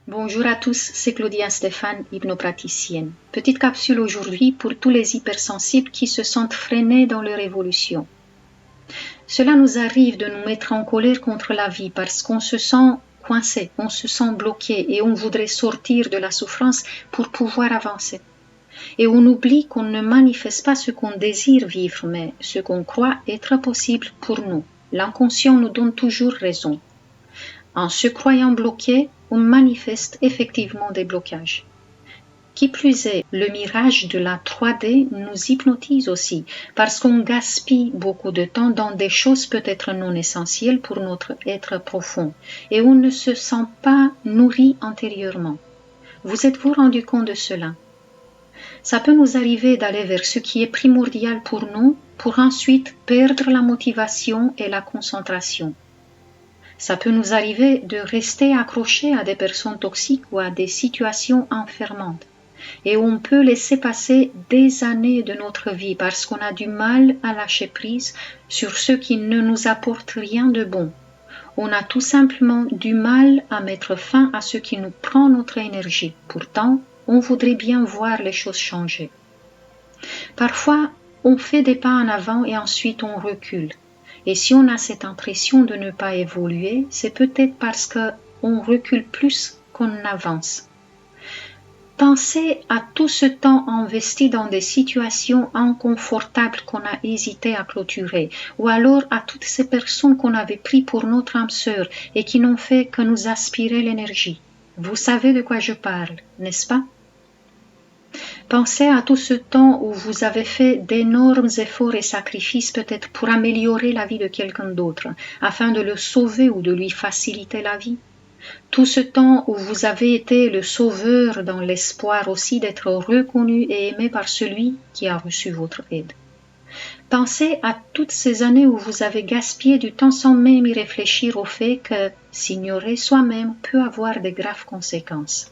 Bonjour à tous, c'est Claudia Stéphane, hypnopraticienne. Petite capsule aujourd'hui pour tous les hypersensibles qui se sentent freinés dans leur évolution. Cela nous arrive de nous mettre en colère contre la vie parce qu'on se sent coincé, on se sent bloqué et on voudrait sortir de la souffrance pour pouvoir avancer. Et on oublie qu'on ne manifeste pas ce qu'on désire vivre, mais ce qu'on croit être possible pour nous. L'inconscient nous donne toujours raison. En se croyant bloqué, on manifeste effectivement des blocages. Qui plus est, le mirage de la 3D nous hypnotise aussi, parce qu'on gaspille beaucoup de temps dans des choses peut-être non essentielles pour notre être profond, et on ne se sent pas nourri intérieurement. Vous êtes-vous rendu compte de cela? Ça peut nous arriver d'aller vers ce qui est primordial pour nous, pour ensuite perdre la motivation et la concentration. Ça peut nous arriver de rester accrochés à des personnes toxiques ou à des situations enfermantes. Et on peut laisser passer des années de notre vie parce qu'on a du mal à lâcher prise sur ce qui ne nous apporte rien de bon. On a tout simplement du mal à mettre fin à ce qui nous prend notre énergie. Pourtant, on voudrait bien voir les choses changer. Parfois, on fait des pas en avant et ensuite on recule. Et si on a cette impression de ne pas évoluer, c'est peut-être parce qu'on recule plus qu'on avance. Pensez à tout ce temps investi dans des situations inconfortables qu'on a hésité à clôturer, ou alors à toutes ces personnes qu'on avait pris pour notre âme sœur et qui n'ont fait que nous aspirer l'énergie. Vous savez de quoi je parle, n'est-ce pas? Pensez à tout ce temps où vous avez fait d'énormes efforts et sacrifices peut-être pour améliorer la vie de quelqu'un d'autre, afin de le sauver ou de lui faciliter la vie. Tout ce temps où vous avez été le sauveur dans l'espoir aussi d'être reconnu et aimé par celui qui a reçu votre aide. Pensez à toutes ces années où vous avez gaspillé du temps sans même y réfléchir au fait que s'ignorer soi-même peut avoir de graves conséquences.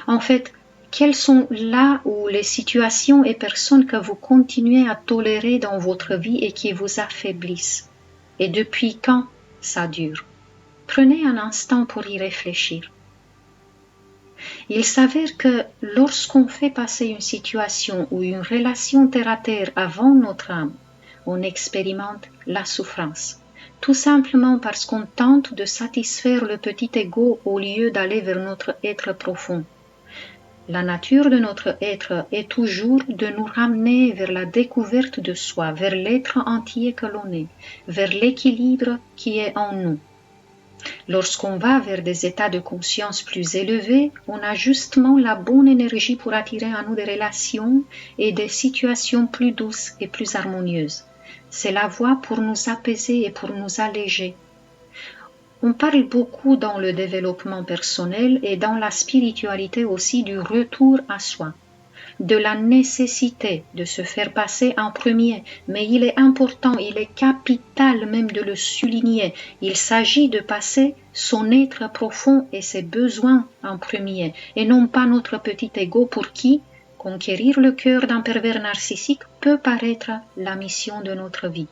En fait, quelles sont là où les situations et personnes que vous continuez à tolérer dans votre vie et qui vous affaiblissent? Et depuis quand ça dure? Prenez un instant pour y réfléchir. Il s'avère que lorsqu'on fait passer une situation ou une relation terre-à-terre avant notre âme, on expérimente la souffrance. Tout simplement parce qu'on tente de satisfaire le petit ego au lieu d'aller vers notre être profond. La nature de notre être est toujours de nous ramener vers la découverte de soi, vers l'être entier que l'on est, vers l'équilibre qui est en nous. Lorsqu'on va vers des états de conscience plus élevés, on a justement la bonne énergie pour attirer à nous des relations et des situations plus douces et plus harmonieuses. C'est la voie pour nous apaiser et pour nous alléger. On parle beaucoup dans le développement personnel et dans la spiritualité aussi du retour à soi, de la nécessité de se faire passer en premier, mais il est important, il est capital même de le souligner. Il s'agit de passer son être profond et ses besoins en premier, et non pas notre petit ego pour qui conquérir le cœur d'un pervers narcissique peut paraître la mission de notre vie.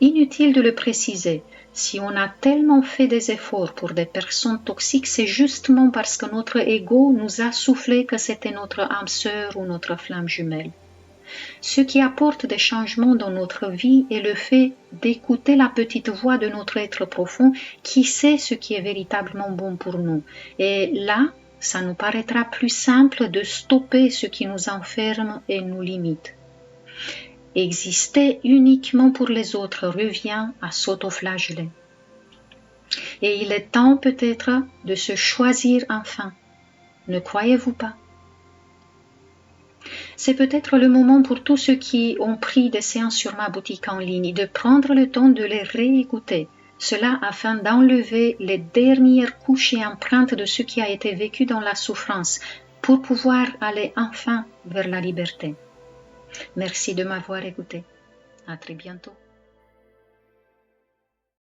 Inutile de le préciser, si on a tellement fait des efforts pour des personnes toxiques, c'est justement parce que notre ego nous a soufflé que c'était notre âme sœur ou notre flamme jumelle. Ce qui apporte des changements dans notre vie est le fait d'écouter la petite voix de notre être profond qui sait ce qui est véritablement bon pour nous. Et là, ça nous paraîtra plus simple de stopper ce qui nous enferme et nous limite. Exister uniquement pour les autres revient à s'autoflageller. Et il est temps peut-être de se choisir enfin. Ne croyez-vous pas? C'est peut-être le moment pour tous ceux qui ont pris des séances sur ma boutique en ligne de prendre le temps de les réécouter. Cela afin d'enlever les dernières couches et empreintes de ce qui a été vécu dans la souffrance pour pouvoir aller enfin vers la liberté. Merci de m'avoir écouté. À très bientôt.